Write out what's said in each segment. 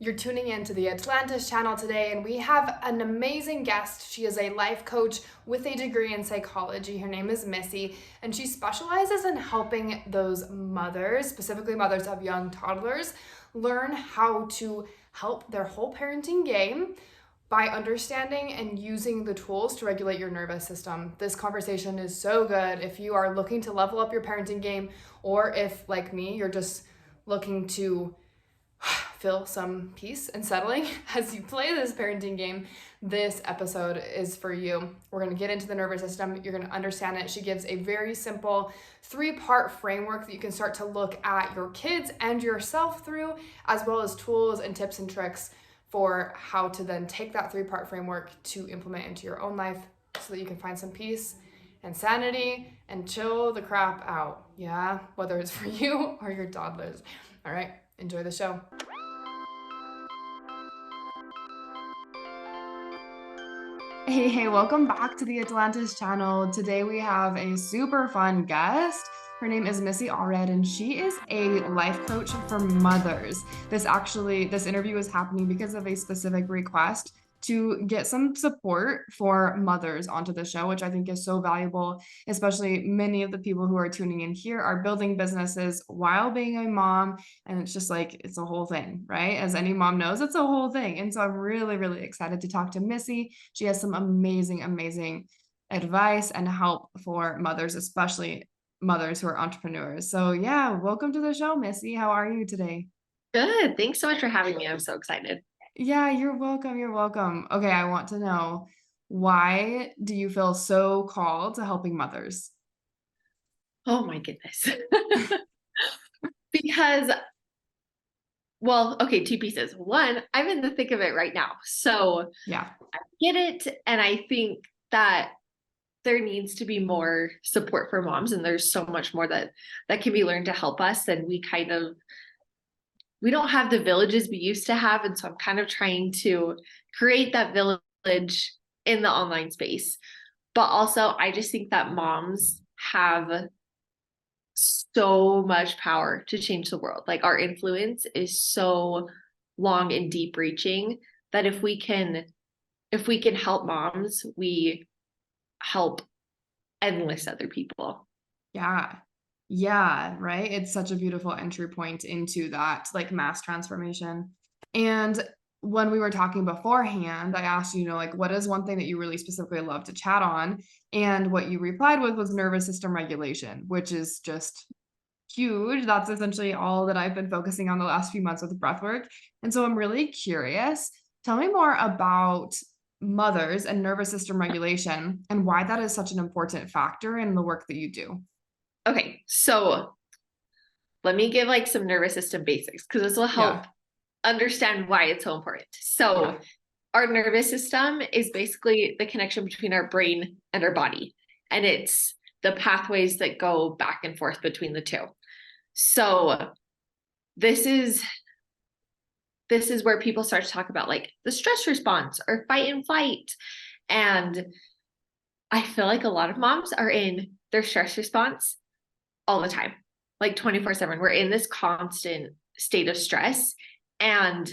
You're tuning into the Atlantis channel today, and we have an amazing guest. She is a life coach with a degree in psychology. Her name is Missy, and she specializes in helping those mothers, specifically mothers of young toddlers, learn how to help their whole parenting game by understanding and using the tools to regulate your nervous system. This conversation is so good if you are looking to level up your parenting game, or if, like me, you're just looking to feel some peace and settling as you play this parenting game. This episode is for you. We're going to get into the nervous system. You're going to understand it. She gives a very simple 3-part framework that you can start to look at your kids and yourself through, as well as tools and tips and tricks for how to then take that 3-part framework to implement into your own life so that you can find some peace and sanity and chill the crap out. Yeah, whether it's for you or your toddlers. All right, enjoy the show. Hey, welcome back to the Atlantis channel. Today we have a super fun guest. Her name is Missy Allred, and she is a life coach for mothers. This interview is happening because of a specific request to get some support for mothers onto the show, which I think is so valuable, especially many of the people who are tuning in here are building businesses while being a mom. And it's just like, it's a whole thing, right? As any mom knows, it's a whole thing. And so I'm really, really excited to talk to Missy. She has some amazing, amazing advice and help for mothers, especially mothers who are entrepreneurs. So yeah, welcome to the show, Missy. How are you today? Good. Thanks so much for having me. I'm so excited. Yeah, you're welcome. You're welcome. Okay, I want to know, why do you feel so called to helping mothers? Oh my goodness. Because, well, okay, two pieces. One, I'm in the thick of it right now. So Yeah. I get it. And I think that there needs to be more support for moms. And there's so much more that can be learned to help us. And we don't have the villages we used to have. And so I'm kind of trying to create that village in the online space. But also, I just think that moms have so much power to change the world. Like, our influence is so long and deep reaching that if we can help moms, we help endless other people. Yeah. Yeah, right? It's such a beautiful entry point into that, like, mass transformation. And when we were talking beforehand, I asked you, like, what is one thing that you really specifically love to chat on? And what you replied with was nervous system regulation, which is just huge. That's essentially all that I've been focusing on the last few months with breathwork. And so I'm really curious. Tell me more about mothers and nervous system regulation and why that is such an important factor in the work that you do. Okay, so let me give like some nervous system basics because this will Yeah. help understand why it's so important. Yeah. So, our nervous system is basically the connection between our brain and our body, and it's the pathways that go back and forth between the two. So, this is where people start to talk about like the stress response or fight and flight. And I feel like a lot of moms are in their stress response all the time, like 24/7. We're in this constant state of stress. And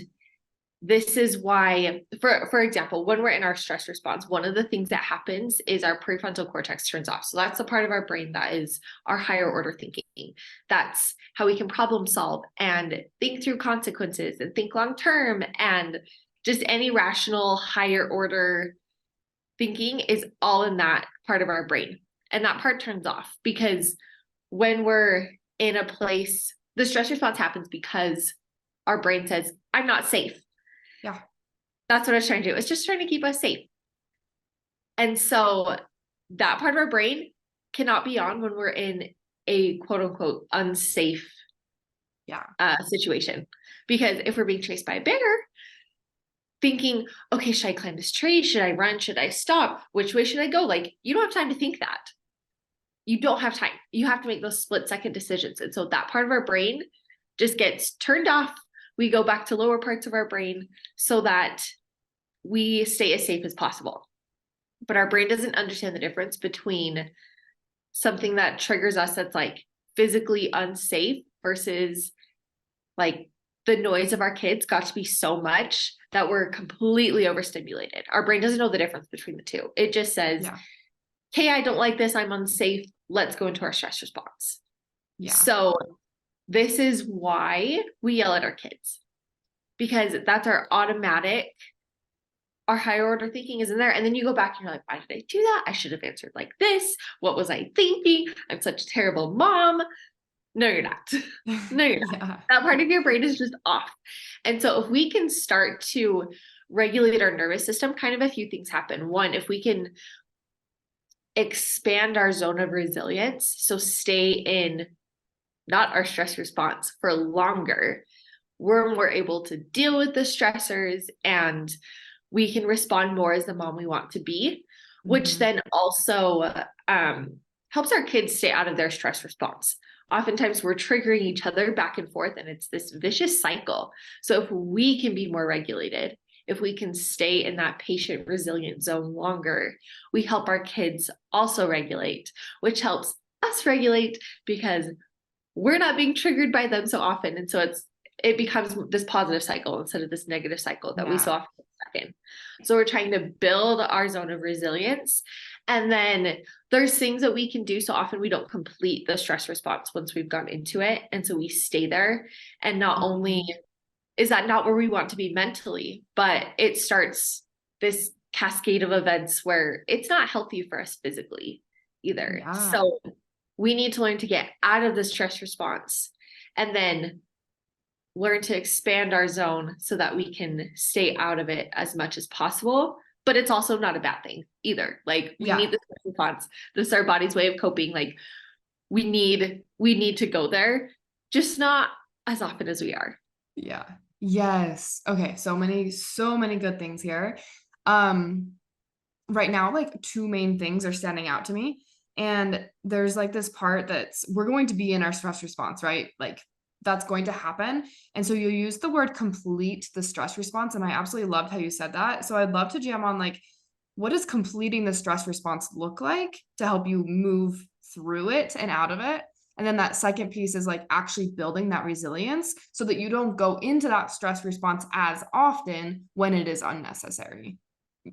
this is why, for example, when we're in our stress response, one of the things that happens is our prefrontal cortex turns off. So that's the part of our brain that is our higher order thinking. That's how we can problem solve and think through consequences and think long term, and just any rational higher order thinking is all in that part of our brain. And that part turns off because when we're in a place, the stress response happens because our brain says, I'm not safe. Yeah. That's what I was trying to do. It's just trying to keep us safe. And so that part of our brain cannot be on when we're in a quote unquote unsafe Yeah. situation. Because if we're being chased by a bear, thinking, okay, should I climb this tree? Should I run? Should I stop? Which way should I go? Like, you don't have time to think that. You don't have time. You have to make those split-second decisions. And so that part of our brain just gets turned off. We go back to lower parts of our brain so that we stay as safe as possible. But our brain doesn't understand the difference between something that triggers us that's like physically unsafe versus like the noise of our kids got to be so much that we're completely overstimulated. Our brain doesn't know the difference between the two. It just says, Yeah. hey, I don't like this. I'm unsafe. Let's go into our stress response. Yeah. So this is why we yell at our kids, because that's our automatic, our higher order thinking is in there. And then you go back and you're like, why did I do that? I should have answered like this. What was I thinking? I'm such a terrible mom. No, you're not. No, you're not. Yeah. That part of your brain is just off. And so if we can start to regulate our nervous system, kind of a few things happen. One, if we can expand our zone of resilience, so stay in not our stress response for longer, we're more able to deal with the stressors and we can respond more as the mom we want to be, which then also helps our kids stay out of their stress response. Oftentimes we're triggering each other back and forth and it's this vicious cycle. So if we can be more regulated, if we can stay in that patient resilient zone longer, we help our kids also regulate, which helps us regulate because we're not being triggered by them so often. And so it becomes this positive cycle instead of this negative cycle that we so often get stuck in. So we're trying to build our zone of resilience. And then there's things that we can do. So often we don't complete the stress response once we've gone into it. And so we stay there. And not only is that not where we want to be mentally, but it starts this cascade of events where it's not healthy for us physically either. Yeah. So we need to learn to get out of the stress response and then learn to expand our zone so that we can stay out of it as much as possible. But it's also not a bad thing either. Like we need the stress response. This is our body's way of coping. Like we need to go there, just not as often as we are. Yeah. Yes. Okay. So many good things here. Right now, like two main things are standing out to me. And there's like this part that's we're going to be in our stress response, right? Like that's going to happen. And so you use the word complete the stress response. And I absolutely loved how you said that. So I'd love to jam on like, what does completing the stress response look like to help you move through it and out of it? And then that second piece is like actually building that resilience so that you don't go into that stress response as often when it is unnecessary.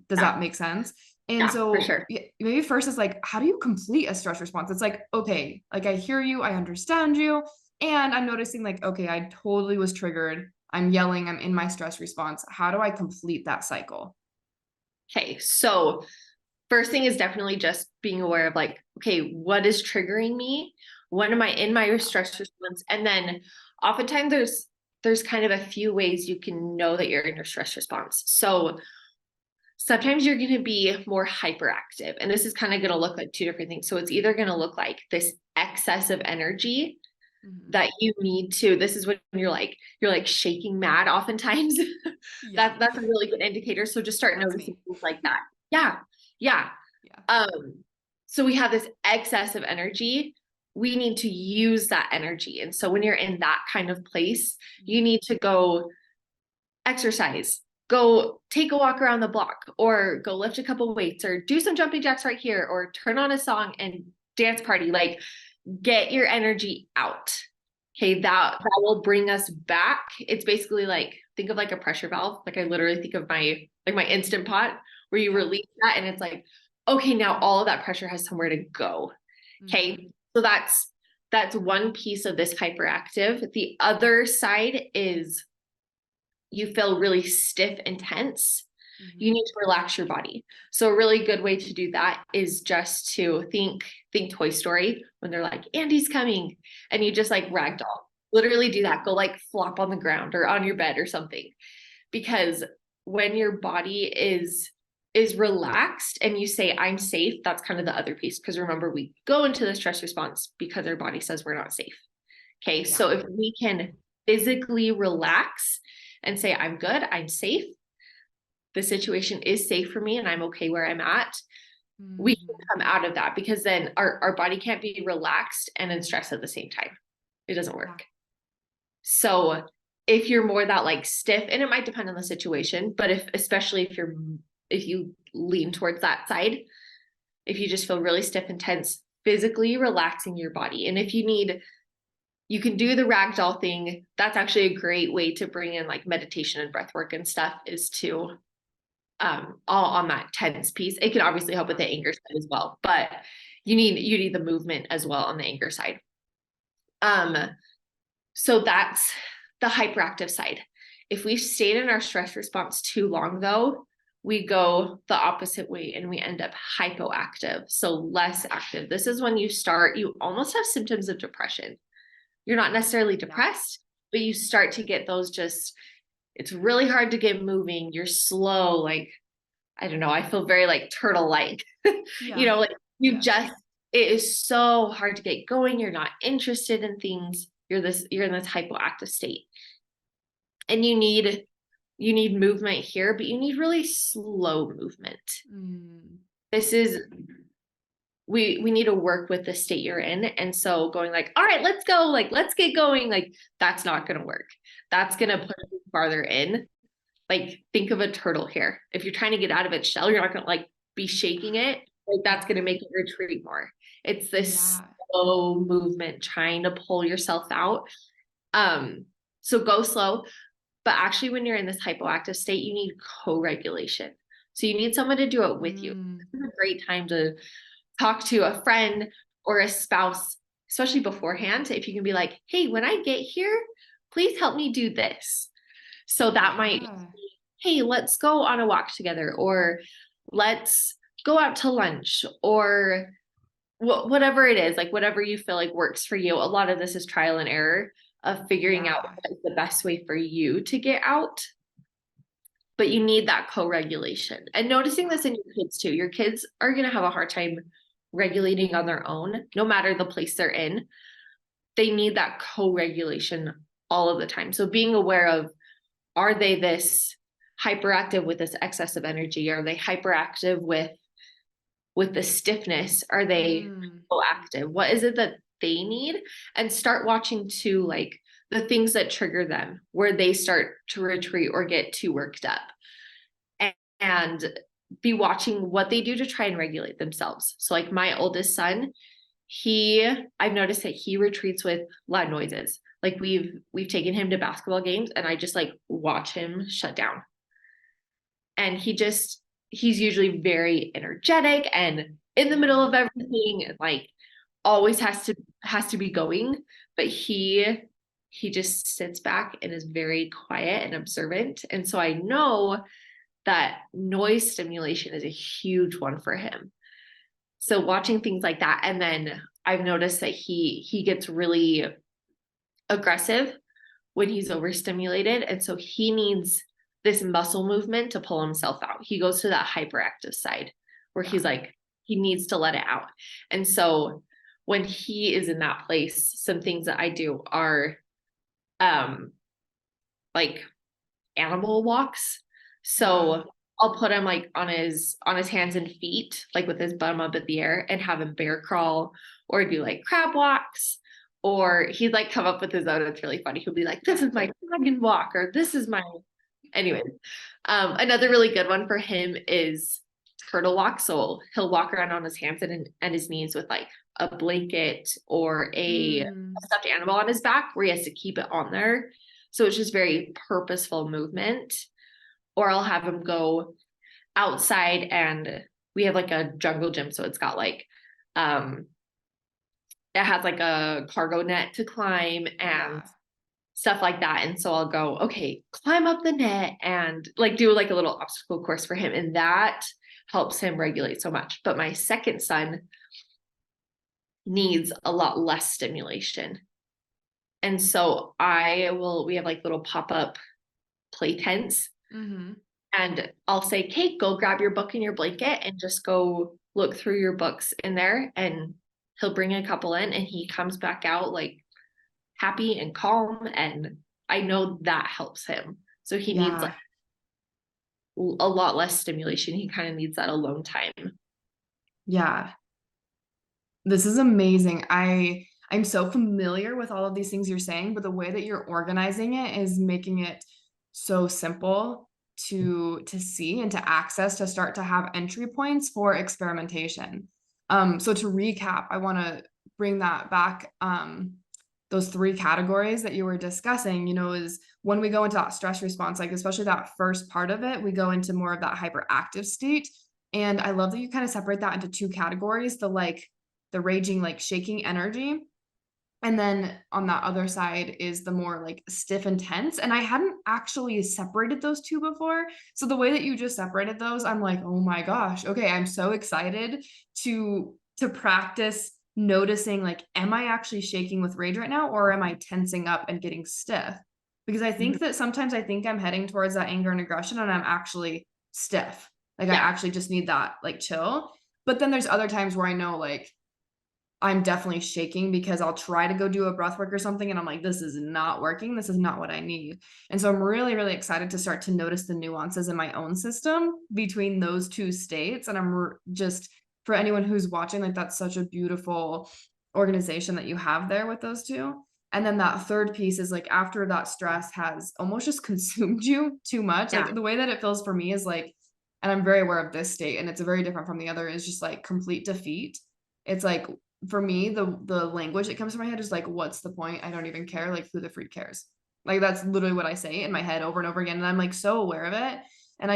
Does that make sense? And so for sure. Maybe first is like, how do you complete a stress response? It's like, okay, like I hear you, I understand you. And I'm noticing like, okay, I totally was triggered. I'm yelling, I'm in my stress response. How do I complete that cycle? Okay. So first thing is definitely just being aware of like, okay, what is triggering me? When am I in my stress response? And then oftentimes there's kind of a few ways you can know that you're in your stress response. So sometimes you're going to be more hyperactive, and this is kind of going to look like two different things. So it's either going to look like this excess of energy that you need to, this is when you're like shaking mad oftentimes. That's a really good indicator. So just start noticing things like that. Yeah. So we have this excess of energy. We need to use that energy. And so when you're in that kind of place, you need to go exercise, go take a walk around the block, or go lift a couple weights, or do some jumping jacks right here, or turn on a song and dance party. Like get your energy out. Okay, that will bring us back. It's basically like, think of like a pressure valve. Like I literally think of my Instant Pot where you release that and it's like, okay, now all of that pressure has somewhere to go. Okay. So that's one piece of this hyperactive. The other side is you feel really stiff and tense. You need to relax your body. So a really good way to do that is just to think Toy Story when they're like, Andy's coming, and you just like ragdoll. Literally do that. Go like flop on the ground or on your bed or something. Because when your body is relaxed and you say, I'm safe, that's kind of the other piece. Because remember, we go into the stress response because our body says we're not safe. Okay. So if we can physically relax and say, I'm good, I'm safe, the situation is safe for me and I'm okay where I'm at, we can come out of that, because then our body can't be relaxed and in stress at the same time. It doesn't work. So if you're more that like stiff, and it might depend on the situation, but especially if you lean towards that side, if you just feel really stiff and tense, physically relaxing your body. And if you need you can do the ragdoll thing. That's actually a great way to bring in like meditation and breath work and stuff, is to all on that tense piece. It can obviously help with the anger side as well, but you need the movement as well on the anger side. So that's the hyperactive side. If we stayed in our stress response too long though, we go the opposite way and we end up hypoactive, so less active. This is when you almost have symptoms of depression. You're not necessarily depressed, but you start to get those it's really hard to get moving. You're slow. Like, I don't know. I feel very like turtle-like, like it is so hard to get going. You're not interested in things. You're in this hypoactive state, and you need movement here, but you need really slow movement. This is, we need to work with the state you're in. And so going like, all right, let's go, like, let's get going. Like, that's not going to work. That's going to put you farther in. Like, think of a turtle here. If you're trying to get out of its shell, you're not going to like be shaking it. Like, that's going to make it retreat more. It's this slow movement, trying to pull yourself out. So go slow. But actually, when you're in this hypoactive state, you need co-regulation. So you need someone to do it with you. This is a great time to talk to a friend or a spouse, especially beforehand. If you can be like, hey, when I get here, please help me do this. So that might, hey, let's go on a walk together, or let's go out to lunch, or whatever it is, like whatever you feel like works for you. A lot of this is trial and error of figuring out what is the best way for you to get out. But you need that co-regulation, and noticing this in your kids too. Your kids are going to have a hard time regulating on their own, no matter the place they're in. They need that co-regulation all of the time. So being aware of, are they this hyperactive with this excess of energy? Are they hyperactive with the stiffness? Are they proactive? What is it that they need? And start watching too, like the things that trigger them, where they start to retreat or get too worked up, and be watching what they do to try and regulate themselves. So like my oldest son, I've noticed that he retreats with loud noises. Like we've taken him to basketball games, and I just like watch him shut down. And he's usually very energetic and in the middle of everything, and like always has to be going. But he just sits back and is very quiet and observant. And so I know that noise stimulation is a huge one for him. So watching things like that. And then I've noticed that he gets really aggressive when he's overstimulated. And so he needs this muscle movement to pull himself out. He goes to that hyperactive side where he's like, he needs to let it out. And so when he is in that place, some things that I do are like animal walks. So I'll put him like on his hands and feet, like with his bum up in the air, and have him bear crawl, or do like crab walks, or he'd like come up with his own. It's really funny. He'll be like, this is my dragon walk, or this is my, anyways. Another really good one for him is turtle walk. So he'll walk around on his hands and his knees with like a blanket or a stuffed animal on his back, where he has to keep it on there. So it's just very purposeful movement. Or I'll have him go outside, and we have like a jungle gym. So it's got like, it has like a cargo net to climb and stuff like that. And so I'll go, okay, climb up the net and like do like a little obstacle course for him. And that helps him regulate so much. But my second son needs a lot less stimulation. And so we have like little pop-up play tents. And I'll say, Kate, go grab your book and your blanket and just go look through your books in there. And he'll bring a couple in, and he comes back out like happy and calm. And I know that helps him. So he needs like a lot less stimulation. He kind of needs that alone time. Yeah. This is amazing. I'm so familiar with all of these things you're saying, but the way that you're organizing it is making it so simple to see and to access, to start to have entry points for experimentation. So to recap, I want to bring that back, those three categories that you were discussing, is when we go into that stress response, like especially that first part of it, we go into more of that hyperactive state. And I love that you kind of separate that into two categories, the raging, like shaking energy. And then on that other side is the more like stiff and tense. And I hadn't actually separated those two before. So the way that you just separated those, I'm like, oh my gosh, okay, I'm so excited to practice noticing, like, am I actually shaking with rage right now, or am I tensing up and getting stiff? Because I think that sometimes I think I'm heading towards that anger and aggression and I'm actually stiff. Like I actually just need that like chill. But then there's other times where I know like I'm definitely shaking because I'll try to go do a breath work or something and I'm like, this is not working. This is not what I need. And so I'm really, really excited to start to notice the nuances in my own system between those two states. And I'm just, for anyone who's watching, like that's such a beautiful organization that you have there with those two. And then that third piece is like after that stress has almost just consumed you too much, like the way that it feels for me is like, and I'm very aware of this state and it's very different from the other, is just like complete defeat. It's like, for me, the language that comes to my head is like, what's the point? I don't even care. Like, who the freak cares? Like, that's literally what I say in my head over and over again. And I'm like so aware of it. And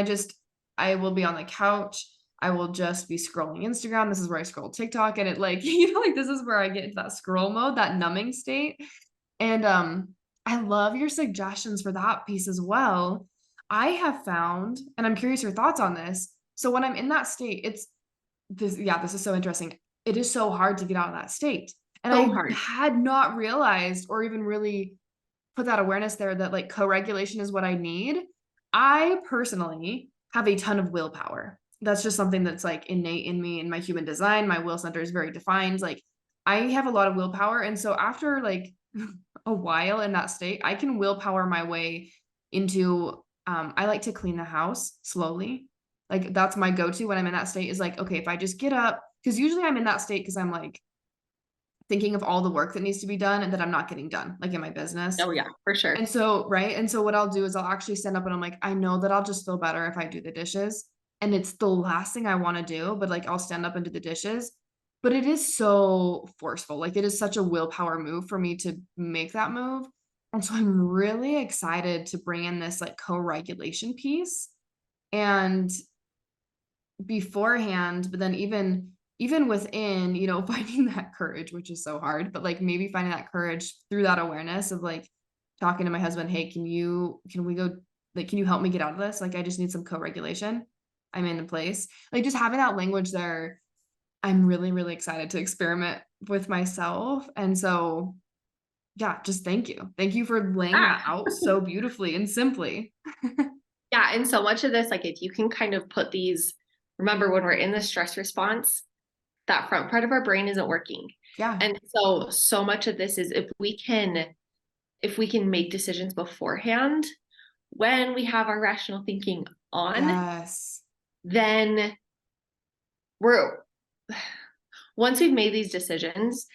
I will be on the couch. I will just be scrolling Instagram. This is where I scroll TikTok. And it like, like this is where I get into that scroll mode, that numbing state. And I love your suggestions for that piece as well. I have found, and I'm curious your thoughts on this. So when I'm in that state, this is so interesting. It is so hard to get out of that state. And So I hard. had not realized or even really put that awareness there that like co-regulation is what I need. I personally have a ton of willpower. That's just something that's like innate in me, in my human design. My will center is very defined. Like I have a lot of willpower. And so after like a while in that state, I can willpower my way into, I like to clean the house slowly. Like that's my go-to when I'm in that state is like, okay, if I just get up, because usually I'm in that state because I'm like thinking of all the work that needs to be done and that I'm not getting done, like in my business. Oh yeah, for sure. And so, right. And so what I'll do is I'll actually stand up and I'm like, I know that I'll just feel better if I do the dishes. And it's the last thing I want to do, but like I'll stand up and do the dishes. But it is so forceful. Like it is such a willpower move for me to make that move. And so I'm really excited to bring in this like co-regulation piece. And beforehand, but then even within, finding that courage, which is so hard, but like maybe finding that courage through that awareness of like talking to my husband, hey, can we go, like, can you help me get out of this? Like, I just need some co-regulation. I'm in a place. Like just having that language there, I'm really, really excited to experiment with myself. And so yeah, just thank you. Thank you for laying that out so beautifully and simply. Yeah. And so much of this, like if you can kind of put these, remember when we're in the stress response, that front part of our brain isn't working. Yeah. And so much of this is if we can make decisions beforehand, when we have our rational thinking on, yes, then once we've made these decisions,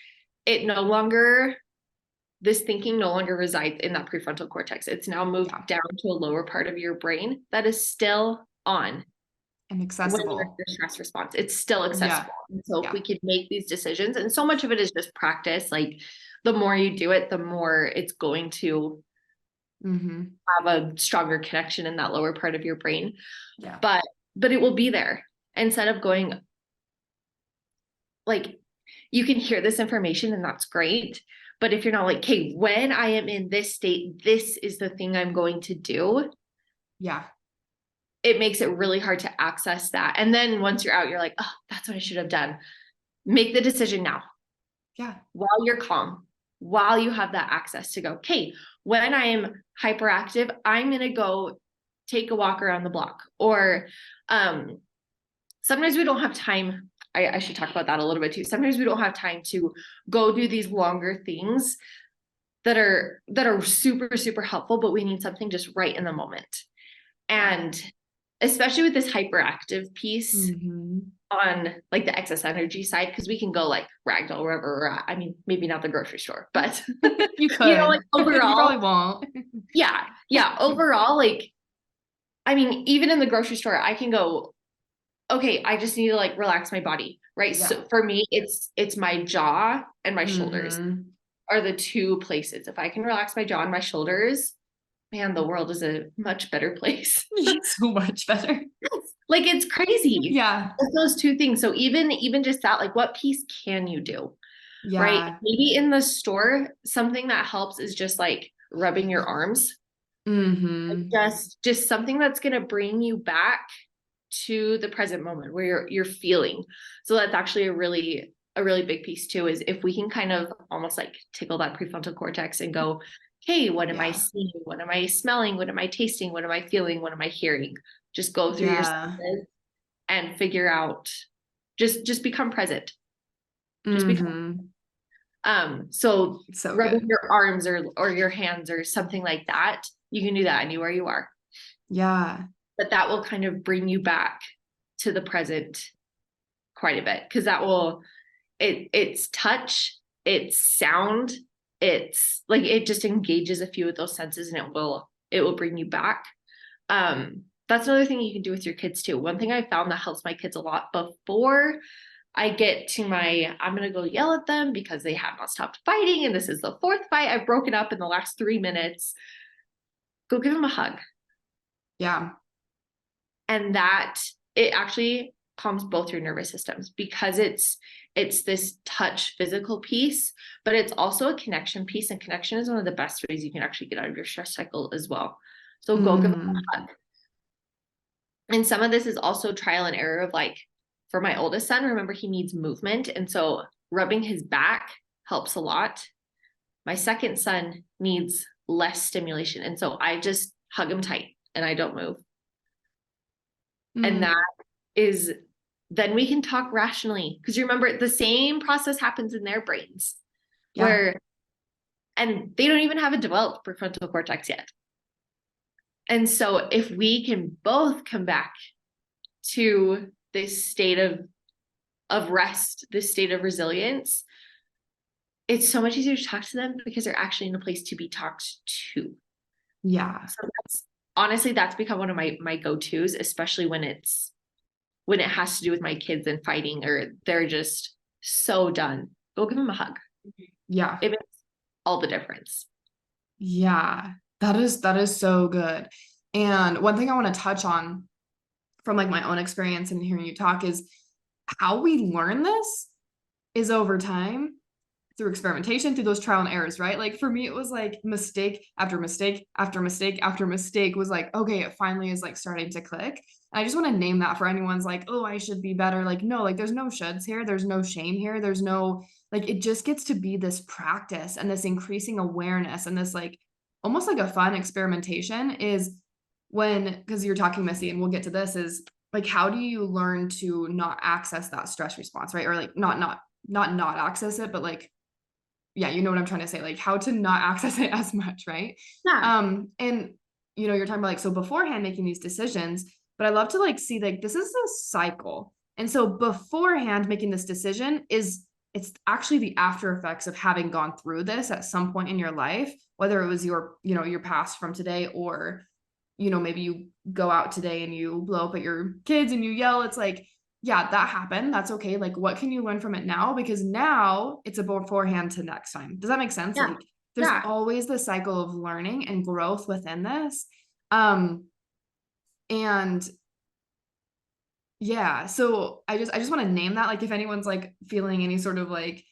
this thinking no longer resides in that prefrontal cortex. It's now moved down to a lower part of your brain that is still on and accessible. When you're in the stress response, it's still accessible. And so if we could make these decisions, and so much of it is just practice, like the more you do it, the more it's going to have a stronger connection in that lower part of your brain. Yeah. But it will be there instead of going like, you can hear this information and that's great. But if you're not like, okay, when I am in this state, this is the thing I'm going to do. Yeah. It makes it really hard to access that. And then once you're out, you're like, oh, that's what I should have done. Make the decision now. Yeah. While you're calm, while you have that access to go, okay, when I am hyperactive, I'm going to go take a walk around the block. Or sometimes we don't have time. I should talk about that a little bit too. Sometimes we don't have time to go do these longer things that are super, super helpful, but we need something just right in the moment. And especially with this hyperactive piece on like the excess energy side, because we can go like ragdoll wherever we're at. I mean, maybe not the grocery store, but you could. Like overall, you probably won't. Yeah. Overall, like, I mean, even in the grocery store, I can go, okay, I just need to like relax my body, right? Yeah. So for me, it's my jaw and my shoulders. are the two places. If I can relax my jaw and my shoulders, man, the world is a much better place. So much better. Like, it's crazy. Yeah. It's those two things. So even just that, like, what piece can you do? Right? Yeah. Maybe in the store, something that helps is just like rubbing your arms. Mm-hmm. Just something that's going to bring you back to the present moment where you're feeling. So that's actually a really big piece too, is if we can kind of almost like tickle that prefrontal cortex and go, hey, what am I seeing? What am I smelling? What am I tasting? What am I feeling? What am I hearing? Just go through your senses and figure out, just become present. Just become so rubbing good. your arms or your hands or something like that, you can do that anywhere you are. Yeah. But that will kind of bring you back to the present quite a bit, because that will, it's touch, it's sound, it's like, it just engages a few of those senses, and it will bring you back. That's another thing you can do with your kids too. One thing I found that helps my kids a lot before I get to I'm going to go yell at them because they have not stopped fighting, and this is the fourth fight I've broken up in the last 3 minutes. Go give them a hug. Yeah. And that, it actually calms both your nervous systems, because it's this touch physical piece, but it's also a connection piece, and connection is one of the best ways you can actually get out of your stress cycle as well. So go give them a hug. And some of this is also trial and error of, like, for my oldest son, remember, he needs movement. And so rubbing his back helps a lot. My second son needs less stimulation. And so I just hug him tight and I don't move. And that is, then we can talk rationally. Because you remember, the same process happens in their brains and they don't even have a developed prefrontal cortex yet. And so if we can both come back to this state of rest, this state of resilience, it's so much easier to talk to them because they're actually in a place to be talked to. Yeah. So honestly, that's become one of my go-tos, especially when it has to do with my kids and fighting, or they're just so done. Go give them a hug. Yeah. It makes all the difference. Yeah. That is so good. And one thing I want to touch on from, like, my own experience and hearing you talk is how we learn this is over time, through experimentation, through those trial and errors, right? Like, for me, it was like mistake after mistake after mistake after mistake was like, okay, it finally is, like, starting to click. And I just want to name that for anyone's like, oh, I should be better. Like, no, like, there's no shoulds here. There's no shame here. There's no, like, it just gets to be this practice and this increasing awareness and this, like, almost like a fun experimentation is when, because you're talking, Missy, and we'll get to this, is like, how do you learn to not access that stress response, right? Or, like, not access it, but, like, yeah, you know what I'm trying to say, like, how to not access it as much, right? Yeah. And you're talking about, like, so beforehand making these decisions, but I love to, like, see, like, this is a cycle. And so beforehand making this decision it's actually the after effects of having gone through this at some point in your life, whether it was your past from today, or, maybe you go out today and you blow up at your kids and you yell. It's like, yeah, that happened. That's okay. Like, what can you learn from it now? Because now it's a beforehand to next time. Does that make sense? Yeah. Like, there's always the cycle of learning and growth within this. And yeah, so I just want to name that, like, if anyone's, like, feeling any sort of, like,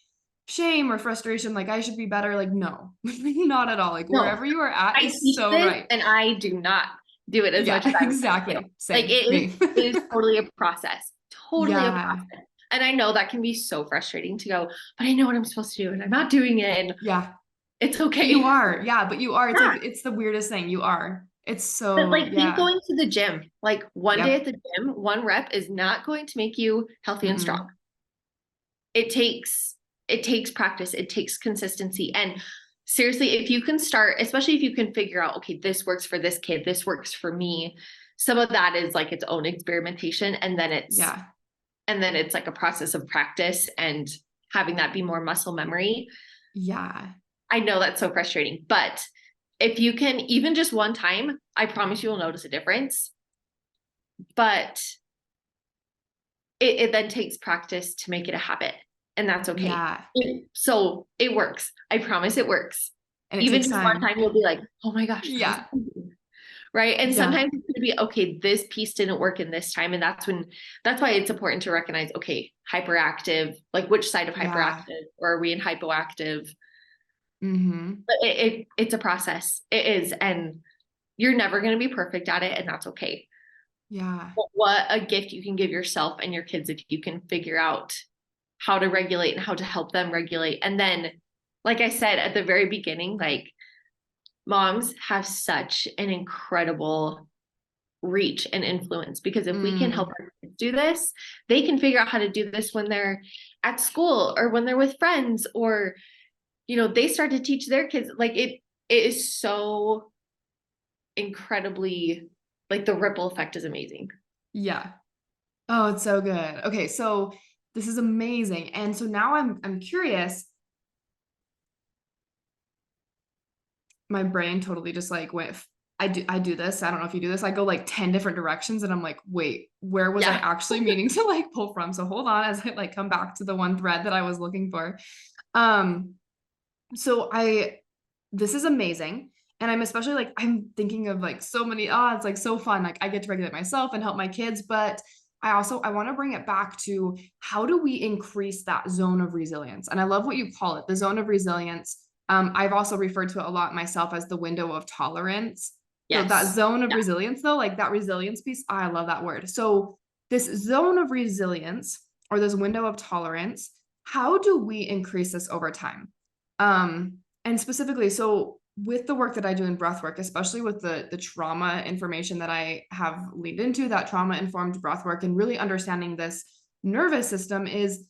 shame or frustration, like, I should be better, like, no, not at all. Like, No, wherever you are at I is so right. And I do not do it as much as I exactly. Same. Like, it is totally a process. Totally a process. And I know that can be so frustrating to go, but I know what I'm supposed to do and I'm not doing it. And it's okay. You are. Yeah, but you are. It's like, it's the weirdest thing. You are. It's so, but, like, think going to the gym, like, one day at the gym, one rep is not going to make you healthy and strong. It takes practice. It takes consistency. And seriously, if you can start, especially if you can figure out, okay, this works for this kid, this works for me. Some of that is, like, its own experimentation. And then it's like a process of practice and having that be more muscle memory. Yeah. I know that's so frustrating, but if you can, even just one time, I promise you will notice a difference. But it then takes practice to make it a habit. and that's okay. Yeah. So it works. I promise it works. And it Even takes just one time. time you'll be like, oh my gosh, that was Yeah. amazing. Right. And Yeah. sometimes it's going to be, okay, this piece didn't work in this time. And that's why it's important to recognize, okay, hyperactive, like which side of Yeah. hyperactive, or are we in hypoactive? Mm-hmm. But it's a process. It is. And you're never going to be perfect at it. And that's okay. Yeah. But what a gift you can give yourself and your kids if you can figure out how to regulate and how to help them regulate. And then, like I said at the very beginning, like moms have such an incredible reach and influence, because if we can help our kids do this, they can figure out how to do this when they're at school or when they're with friends, or, you know, they start to teach their kids. Like it is so incredibly, like the ripple effect is amazing. Yeah. Oh, it's so good. Okay, so this is amazing. And so now I'm curious. My brain totally just like went, I do this. I don't know if you do this. I go like 10 different directions and I'm like, wait, where was I actually meaning to like pull from? So hold on as I like come back to the one thread that I was looking for. Um, so this is amazing. And I'm especially like, I'm thinking of like so many, it's like so fun. Like I get to regulate myself and help my kids, but I want to bring it back to how do we increase that zone of resilience? And I love what you call it, the zone of resilience. I've also referred to it a lot myself as the window of tolerance. So that Yes. zone of Yeah. resilience though, like that resilience piece, I love that word. So this zone of resilience or this window of tolerance, how do we increase this over time? And specifically, so with the work that I do in breathwork, especially with the trauma information that I have leaned into, that trauma informed breathwork, and really understanding this nervous system, is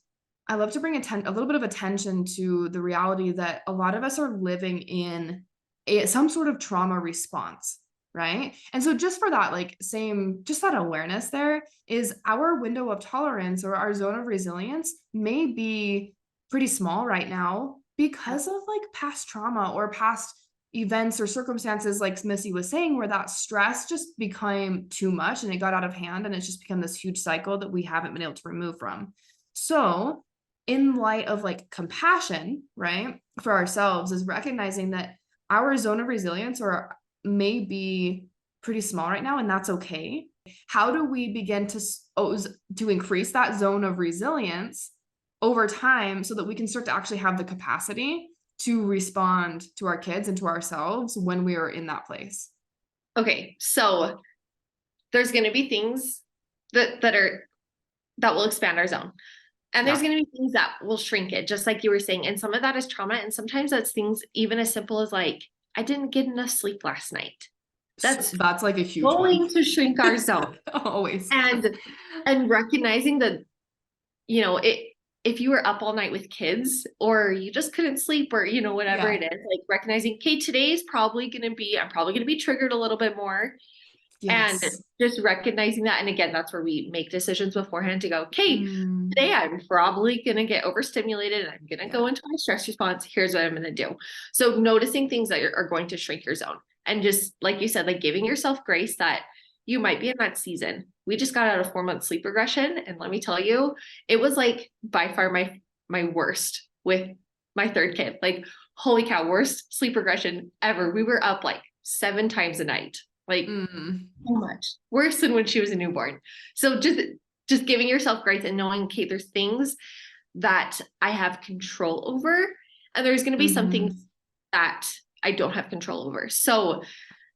I love to bring a little bit of attention to the reality that a lot of us are living in some sort of trauma response, right? And so just for that, like just that awareness there is our window of tolerance or our zone of resilience may be pretty small right now because of like past trauma or past events or circumstances, like Missy was saying, where that stress just became too much and it got out of hand and it's just become this huge cycle that we haven't been able to remove from. So in light of like compassion, right, for ourselves, is recognizing that our zone of resilience or may be pretty small right now, and that's okay. How do we begin to increase that zone of resilience over time so that we can start to actually have the capacity to respond to our kids and to ourselves when we are in that place? Okay, so there's going to be things that will expand our zone. And there's going to be things that will shrink it, just like you were saying. And some of that is trauma. And sometimes that's things even as simple as like, I didn't get enough sleep last night. That's like a huge going one. to shrink our zone. Always. And recognizing that, you know, if you were up all night with kids or you just couldn't sleep or, you know, whatever it is, like recognizing, okay, today's I'm probably going to be triggered a little bit more. Yes. And just recognizing that. And again, that's where we make decisions beforehand to go, okay, today I'm probably going to get overstimulated and I'm going to go into my stress response. Here's what I'm going to do. So noticing things that are going to shrink your zone, and just like you said, like giving yourself grace that you might be in that season. We just got out of 4-month sleep regression. And let me tell you, it was like by far my worst with my third kid. Like, holy cow, worst sleep regression ever. We were up like 7 times a night. Like so much worse than when she was a newborn. So just giving yourself grace and knowing, okay, there's things that I have control over, and there's going to be some things that I don't have control over. So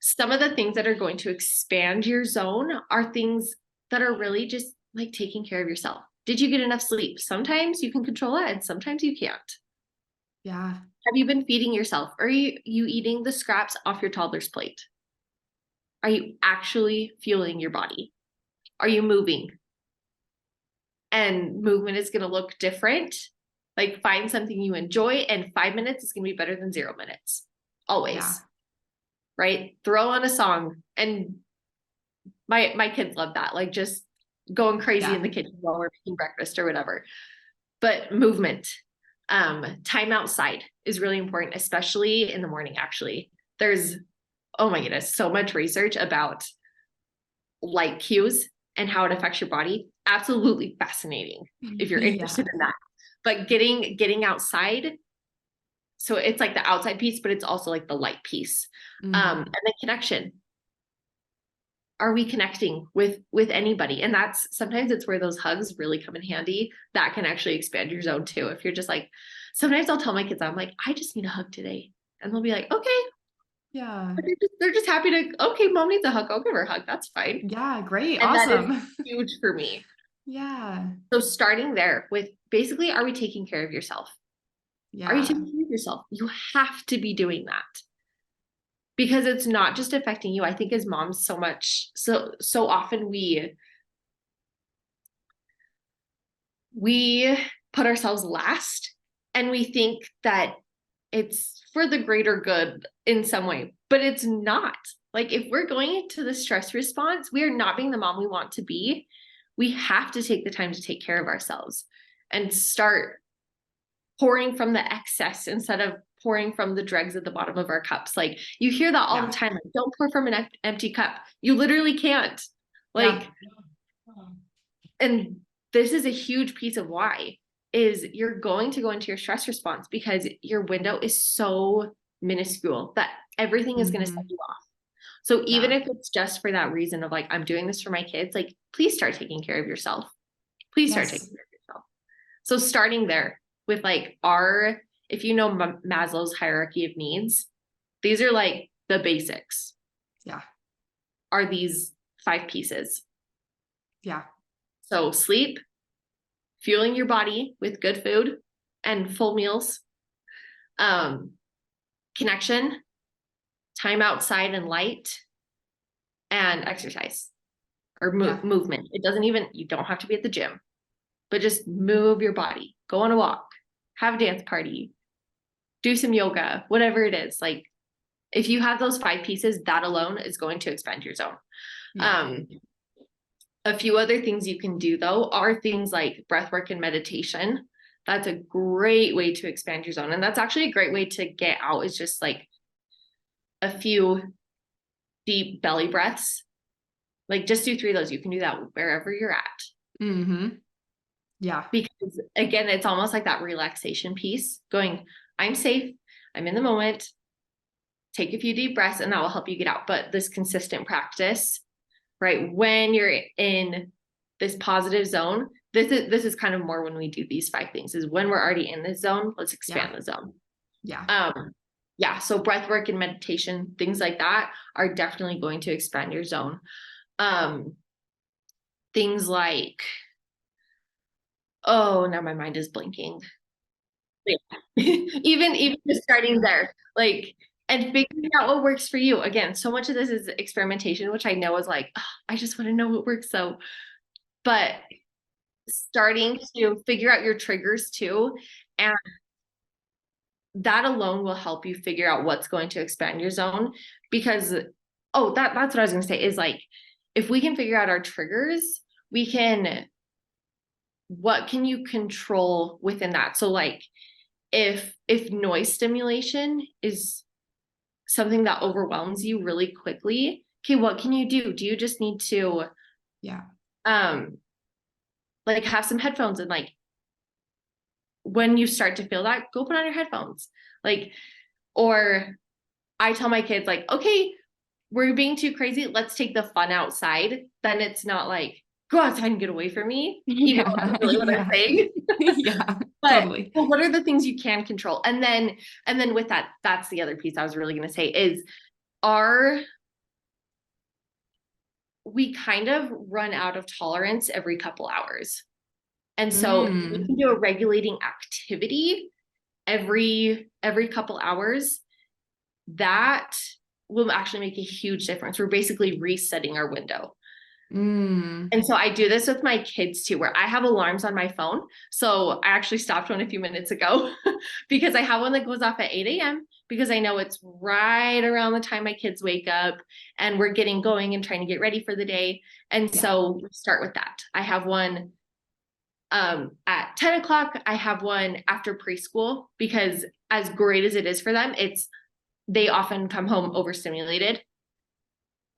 some of the things that are going to expand your zone are things that are really just like taking care of yourself. Did you get enough sleep? Sometimes you can control it and sometimes you can't. Yeah. Have you been feeding yourself? Are you eating the scraps off your toddler's plate? Are you actually fueling your body? Are you moving? And movement is going to look different. Like, find something you enjoy, and 5 minutes is going to be better than 0 minutes. Always. Yeah. Right? Throw on a song. And my kids love that. Like, just going crazy in the kitchen while we're making breakfast or whatever. But movement, time outside is really important, especially in the morning. Actually, there's, oh my goodness, so much research about light cues and how it affects your body. Absolutely fascinating if you're interested in that. but getting outside. So it's like the outside piece, but it's also like the light piece. And the connection. Are we connecting with anybody? And that's sometimes it's where those hugs really come in handy. That can actually expand your zone too. If you're just like, sometimes I'll tell my kids, I'm like, I just need a hug today. And they'll be like, okay. Yeah. They're just happy to, okay, mom needs a hug. I'll give her a hug. That's fine. Yeah, great. And awesome. that is huge for me. Yeah. So starting there with basically, are we taking care of yourself? Yeah. Are you taking care of yourself? You have to be doing that. Because it's not just affecting you. I think as moms so often we put ourselves last and we think that it's for the greater good in some way, but it's not. Like if we're going into the stress response, we are not being the mom we want to be. We have to take the time to take care of ourselves and start pouring from the excess instead of pouring from the dregs at the bottom of our cups. Like you hear that all the time. Like, don't pour from an empty cup. You literally can't. Like, and this is a huge piece of why is you're going to go into your stress response because your window is so minuscule that everything is going to set you off. So even if it's just for that reason of like, I'm doing this for my kids, like, please start taking care of yourself. Please start taking care of yourself. So starting there with like if you know Maslow's hierarchy of needs, these are like the basics. Yeah. Are these 5 pieces. Yeah. So sleep, fueling your body with good food and full meals, connection, time outside and light, and exercise or movement. It doesn't even, you don't have to be at the gym, but just move your body, go on a walk, have a dance party, do some yoga, whatever it is. Like if you have those 5 pieces, that alone is going to expand your zone. A few other things you can do though are things like breath work and meditation. That's a great way to expand your zone. And that's actually a great way to get out is just like a few deep belly breaths. Like just do 3 of those. You can do that wherever you're at. Yeah. Because again, it's almost like that relaxation piece going, I'm safe. I'm in the moment. Take a few deep breaths and that will help you get out. But this consistent practice, right? When you're in this positive zone, this is kind of more when we do these 5 things is when we're already in this zone, let's expand the zone. So breath work and meditation, things like that are definitely going to expand your zone. Things like, oh, now my mind is blinking. even just starting there, like, and figuring out what works for you. Again, so much of this is experimentation, which I know is like, oh, I just want to know what works. But starting to figure out your triggers too. And that alone will help you figure out what's going to expand your zone because, that's what I was going to say is like, if we can figure out our triggers, what can you control within that? So like, if noise stimulation is something that overwhelms you really quickly, okay, what can you do? Do you just need to like have some headphones and like when you start to feel that, go put on your headphones. Like, or I tell my kids like, okay, we're being too crazy. Let's take the fun outside. Then it's not like, go outside and get away from me. Even though that's really what I'm saying. Totally. But what are the things you can control? And then with that, that's the other piece I was really going to say is we kind of run out of tolerance every couple hours. And so if we can do a regulating activity every couple hours, that will actually make a huge difference. We're basically resetting our window. And so I do this with my kids too, where I have alarms on my phone. So I actually stopped one a few minutes ago because I have one that goes off at 8 a.m. because I know it's right around the time my kids wake up and we're getting going and trying to get ready for the day. And so we start with that. I have one at 10 o'clock. I have one after preschool because as great as it is for them, they often come home overstimulated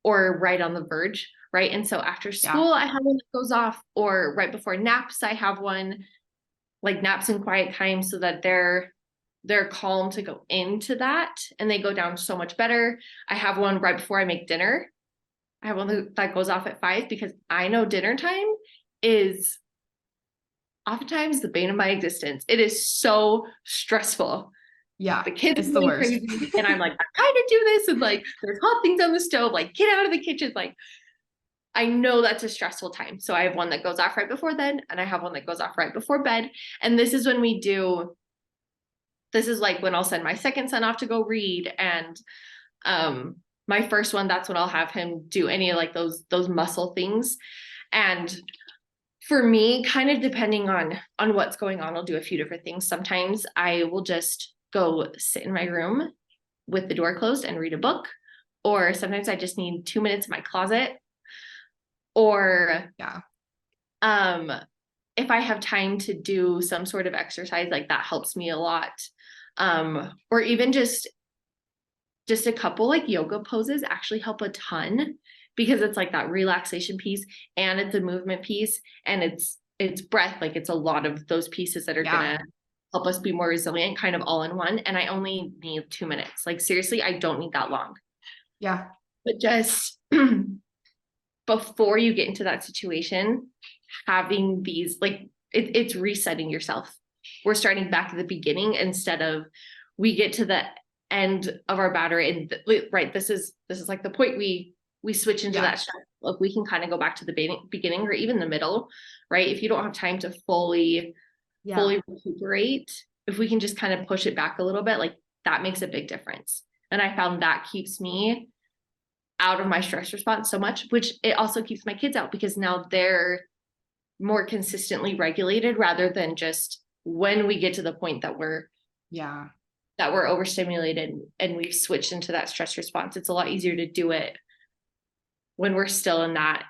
or right on the verge. Right. And so after school, I have one that goes off, or right before naps, I have one. like naps and quiet time so that they're calm to go into that, and they go down so much better. I have one right before I make dinner. I have one that goes off at 5 because I know dinner time is oftentimes the bane of my existence. It is so stressful. Yeah, The kids it's are the going worst. crazy, and I'm like, I'm trying to do this, and like there's hot things on the stove, like get out of the kitchen. Like I know that's a stressful time. So I have one that goes off right before then, and I have one that goes off right before bed. And this is when this is like when I'll send my second son off to go read, and my first one, that's when I'll have him do any of like those muscle things. And for me, kind of depending on what's going on, I'll do a few different things. Sometimes I will just go sit in my room with the door closed and read a book, or sometimes I just need 2 minutes in my closet, or Yeah. if I have time to do some sort of exercise, like that helps me a lot. Or even just a couple like yoga poses actually help a ton, because it's like that relaxation piece, and it's a movement piece, and it's breath. Like it's a lot of those pieces that are gonna help us be more resilient, kind of all in one. And I only need 2 minutes. Like seriously, I don't need that long. Yeah. But just before you get into that situation, having these, like it's resetting yourself. We're starting back at the beginning instead of we get to the end of our battery, and right, this is like the point we switch into that stress. Like we can kind of go back to the beginning or even the middle, right? If you don't have time to fully recuperate, if we can just kind of push it back a little bit, like that makes a big difference. And I found that keeps me out of my stress response so much, which it also keeps my kids out, because now they're more consistently regulated, rather than just when we get to the point that we're overstimulated and we've switched into that stress response. It's a lot easier to do it when we're still in that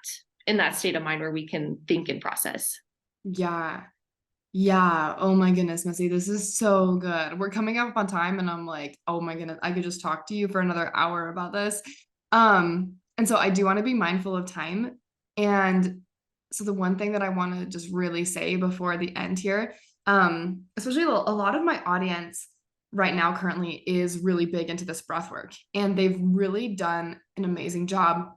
state of mind where we can think and process. Yeah. Yeah. Oh my goodness, Missy, this is so good. We're coming up on time, and I'm like, oh my goodness, I could just talk to you for another hour about this. And so I do want to be mindful of time. And so the one thing that I want to just really say before the end here, especially a lot of my audience right now currently is really big into this breath work, and they've really done an amazing job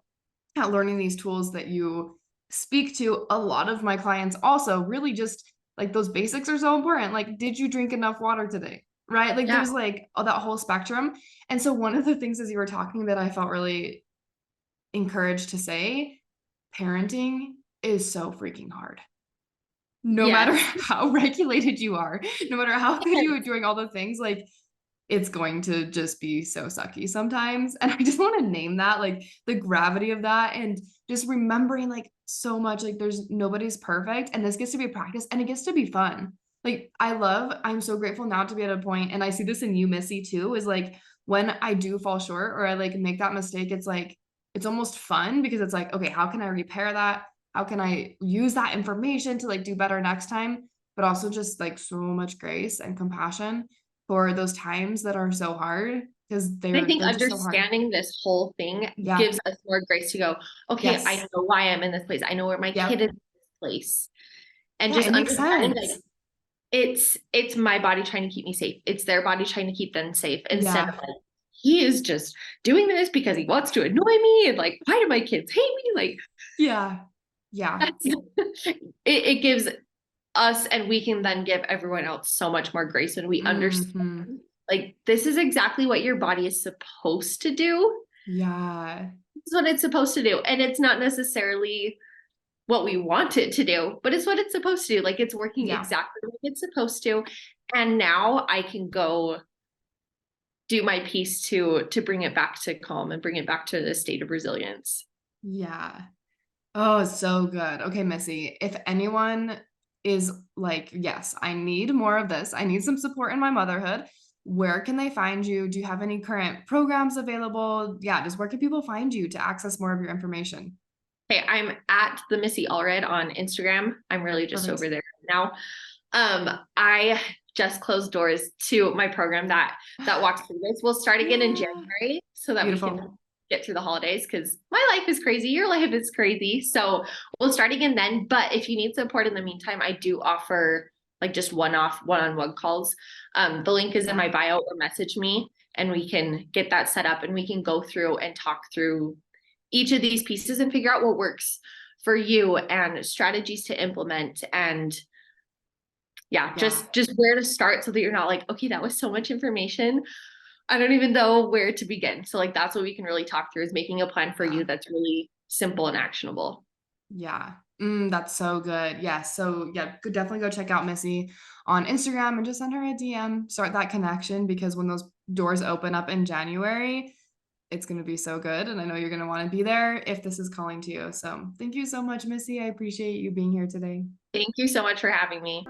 at learning these tools that you speak to. A lot of my clients also really just like those basics are so important. Like, did you drink enough water today? Right? Like there's like that whole spectrum. And so one of the things as you were talking that I felt really encouraged to say, parenting is so freaking hard. No matter how regulated you are, no matter how good you are doing all the things, like it's going to just be so sucky sometimes. And I just want to name that, like the gravity of that, and just remembering like so much, like there's nobody's perfect, and this gets to be a practice, and it gets to be fun. Like I'm so grateful now to be at a point, and I see this in you, Missy, too, is like when I do fall short or I like make that mistake, it's like, it's almost fun because it's like, okay, how can I repair that? How can I use that information to like do better next time? But also just like so much grace and compassion for those times that are so hard, because I think they're just so hard. understanding this whole thing gives us more grace to go, okay, I know why I'm in this place. I know where my kid is in this place. And just understanding like it's my body trying to keep me safe. It's their body trying to keep them safe, instead of like, he is just doing this because he wants to annoy me, and like, why do my kids hate me? Like, it gives us, and we can then give everyone else so much more grace when we understand like this is exactly what your body is supposed to do. It's what it's supposed to do, and it's not necessarily what we want it to do, but it's what it's supposed to do. Like it's working exactly like it's supposed to. And now I can go do my piece to bring it back to calm and bring it back to the state of resilience. Oh, so good. Okay, Missy, if anyone is like, yes, I need more of this, I need some support in my motherhood, where can they find you? Do you have any current programs available? Just where can people find you to access more of your information? Hey, I'm at the Missy Allred on Instagram. I'm really just over there now. I just closed doors to my program that walks through this. We'll start again in January so that we can get through the holidays, because my life is crazy. Your life is crazy. So we'll start again then. But if you need support in the meantime, I do offer like just one-on-one calls. The link is in my bio, or message me and we can get that set up and we can go through and talk through each of these pieces and figure out what works for you and strategies to implement, and just where to start so that you're not like, okay, that was so much information, I don't even know where to begin. So like, that's what we can really talk through, is making a plan for you that's really simple and actionable. Yeah. That's so good. Yeah. So yeah, definitely go check out Missy on Instagram and just send her a DM, start that connection, because when those doors open up in January, it's going to be so good. And I know you're going to want to be there if this is calling to you. So thank you so much, Missy. I appreciate you being here today. Thank you so much for having me.